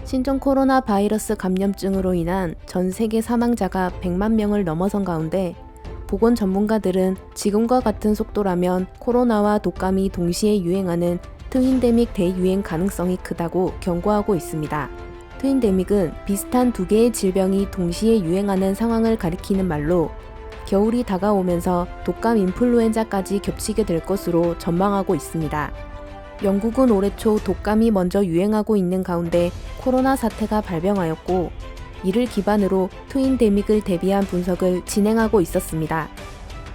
신종 코로나 바이러스 감염증으로 인한 전 세계 사망자가 100만 명을 넘어선 가운데 보건 전문가들은 지금과 같은 속도라면 코로나와 독감이 동시에 유행하는 트윈데믹 대유행 가능성이 크다고 경고하고 있습니다. 트윈데믹은 비슷한 두 개의 질병이 동시에 유행하는 상황을 가리키는 말로 겨울이 다가오면서 독감 인플루엔자까지 겹치게 될 것으로 전망하고 있습니다. 영국은 올해 초 독감이 먼저 유행하고 있는 가운데 코로나 사태가 발병하였고 이를 기반으로 트윈데믹을 대비한 분석을 진행하고 있었습니다.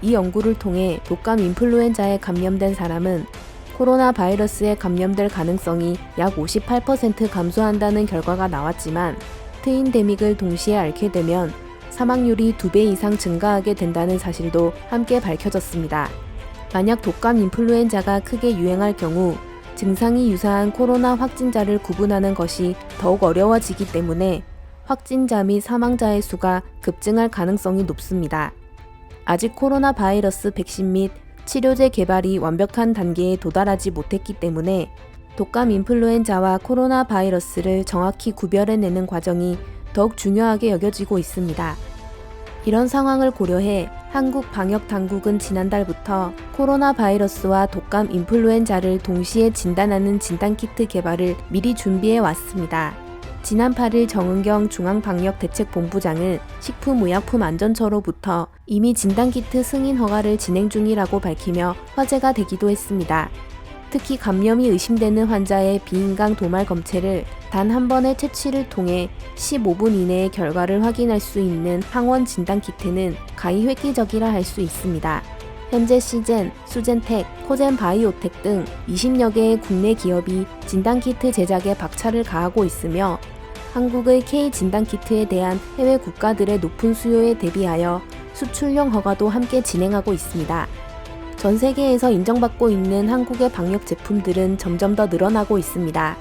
이 연구를 통해 독감 인플루엔자에 감염된 사람은 코로나 바이러스에 감염될 가능성이 약 58% 감소한다는 결과가 나왔지만 트윈데믹을 동시에 앓게 되면 사망률이 2배 이상 증가하게 된다는 사실도 함께 밝혀졌습니다. 만약 독감 인플루엔자가 크게 유행할 경우 증상이 유사한 코로나 확진자를 구분하는 것이 더욱 어려워지기 때문에 확진자 및 사망자의 수가 급증할 가능성이 높습니다. 아직 코로나 바이러스 백신 및 치료제 개발이 완벽한 단계에 도달하지 못했기 때문에 독감 인플루엔자와 코로나 바이러스를 정확히 구별해내는 과정이 더욱 중요하게 여겨지고 있습니다. 이런 상황을 고려해 한국 방역당국은 지난달부터 코로나 바이러스와 독감 인플루엔자를 동시에 진단하는 진단키트 개발을 미리 준비해 왔습니다. 지난 8일 정은경 중앙방역대책본부장은 식품의약품안전처로부터 이미 진단키트 승인 허가를 진행 중이라고 밝히며 화제가 되기도 했습니다. 특히 감염이 의심되는 환자의 비인강 도말 검체를 단 한 번의 채취를 통해 15분 이내에 결과를 확인할 수 있는 항원 진단키트는 가히 획기적이라 할 수 있습니다. 현재 시젠, 수젠텍, 코젠바이오텍 등 20여 개의 국내 기업이 진단키트 제작에 박차를 가하고 있으며 한국의 K-진단키트에 대한 해외 국가들의 높은 수요에 대비하여 수출용 허가도 함께 진행하고 있습니다. 전 세계에서 인정받고 있는 한국의 방역 제품들은 점점 더 늘어나고 있습니다.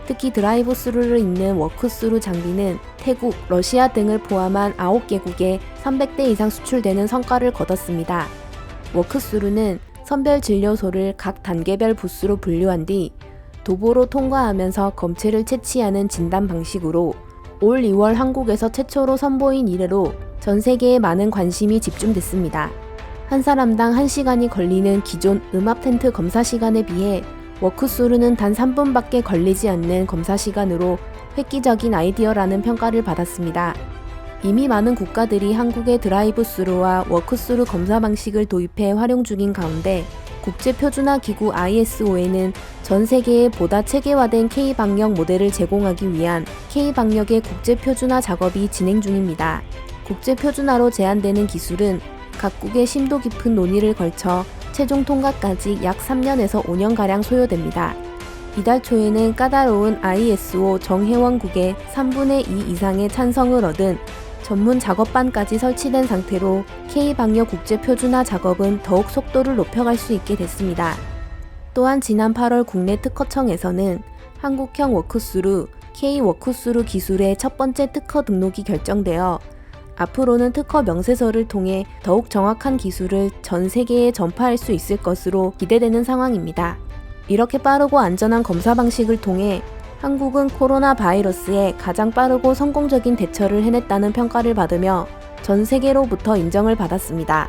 특히 드라이브 스루를 잇는 워크스루 장비는 태국, 러시아 등을 포함한 9개국에 300대 이상 수출되는 성과를 거뒀습니다. 워크스루는 선별 진료소를 각 단계별 부스로 분류한 뒤 도보로 통과하면서 검체를 채취하는 진단 방식으로 올 2월 한국에서 최초로 선보인 이래로 전 세계에 많은 관심이 집중됐습니다. 한 사람당 1시간이 걸리는 기존 음압 텐트 검사 시간에 비해 워크스루는 단 3분밖에 걸리지 않는 검사 시간으로 획기적인 아이디어라는 평가를 받았습니다. 이미 많은 국가들이 한국의 드라이브 스루와 워크스루 검사 방식을 도입해 활용 중인 가운데 국제표준화기구 ISO에는 전 세계에 보다 체계화된 K-방역 모델을 제공하기 위한 K-방역의 국제표준화 작업이 진행 중입니다. 국제표준화로 제한되는 기술은 각국의 심도 깊은 논의를 걸쳐 최종 통과까지 약 3년에서 5년가량 소요됩니다. 이달 초에는 까다로운 ISO 정회원국의 3분의 2 이상의 찬성을 얻은 전문 작업반까지 설치된 상태로 K-방역 국제표준화 작업은 더욱 속도를 높여갈 수 있게 됐습니다. 또한 지난 8월 국내 특허청에서는 한국형 워크스루, K-워크스루 기술의 첫 번째 특허 등록이 결정되어 앞으로는 특허 명세서를 통해 더욱 정확한 기술을 전 세계에 전파할 수 있을 것으로 기대되는 상황입니다. 이렇게 빠르고 안전한 검사 방식을 통해 한국은 코로나 바이러스에 가장 빠르고 성공적인 대처를 해냈다는 평가를 받으며 전 세계로부터 인정을 받았습니다.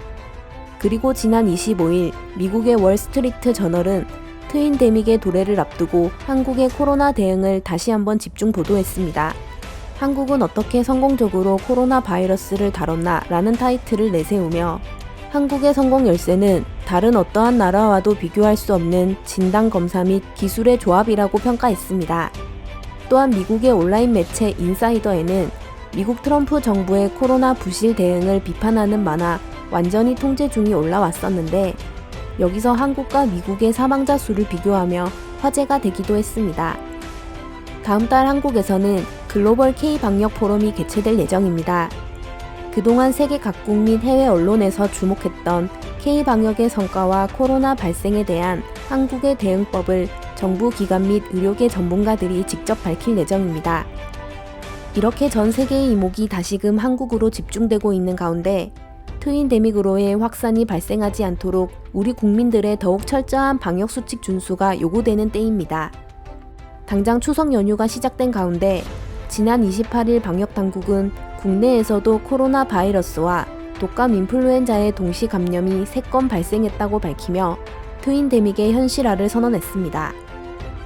그리고 지난 25일 미국의 월스트리트 저널은 트윈데믹의 도래를 앞두고 한국의 코로나 대응을 다시 한번 집중 보도했습니다. 한국은 어떻게 성공적으로 코로나 바이러스를 다뤘나 라는 타이틀을 내세우며 한국의 성공 열쇠는 다른 어떠한 나라와도 비교할 수 없는 진단검사 및 기술의 조합이라고 평가했습니다. 또한 미국의 온라인 매체 인사이더에는 미국 트럼프 정부의 코로나 부실 대응을 비판하는 만화 완전히 통제 중이 올라왔었는데 여기서 한국과 미국의 사망자 수를 비교하며 화제가 되기도 했습니다. 다음 달 한국에서는 글로벌 K-방역 포럼이 개최될 예정입니다. 그동안 세계 각국 및 해외 언론에서 주목했던 K-방역의 성과와 코로나 발생에 대한 한국의 대응법을 정부 기관 및 의료계 전문가들이 직접 밝힐 예정입니다. 이렇게 전 세계의 이목이 다시금 한국으로 집중되고 있는 가운데 트윈데믹으로의 확산이 발생하지 않도록 우리 국민들의 더욱 철저한 방역수칙 준수가 요구되는 때입니다. 당장 추석 연휴가 시작된 가운데 지난 28일 방역당국은 국내에서도 코로나 바이러스와 독감 인플루엔자의 동시 감염이 3건 발생했다고 밝히며 트윈데믹의 현실화를 선언했습니다.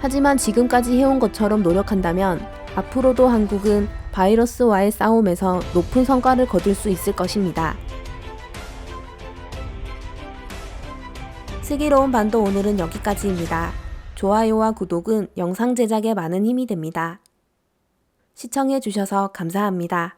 하지만 지금까지 해온 것처럼 노력한다면 앞으로도 한국은 바이러스와의 싸움에서 높은 성과를 거둘 수 있을 것입니다. 슬기로운 반도 오늘은 여기까지입니다. 좋아요와 구독은 영상 제작에 많은 힘이 됩니다. 시청해주셔서 감사합니다.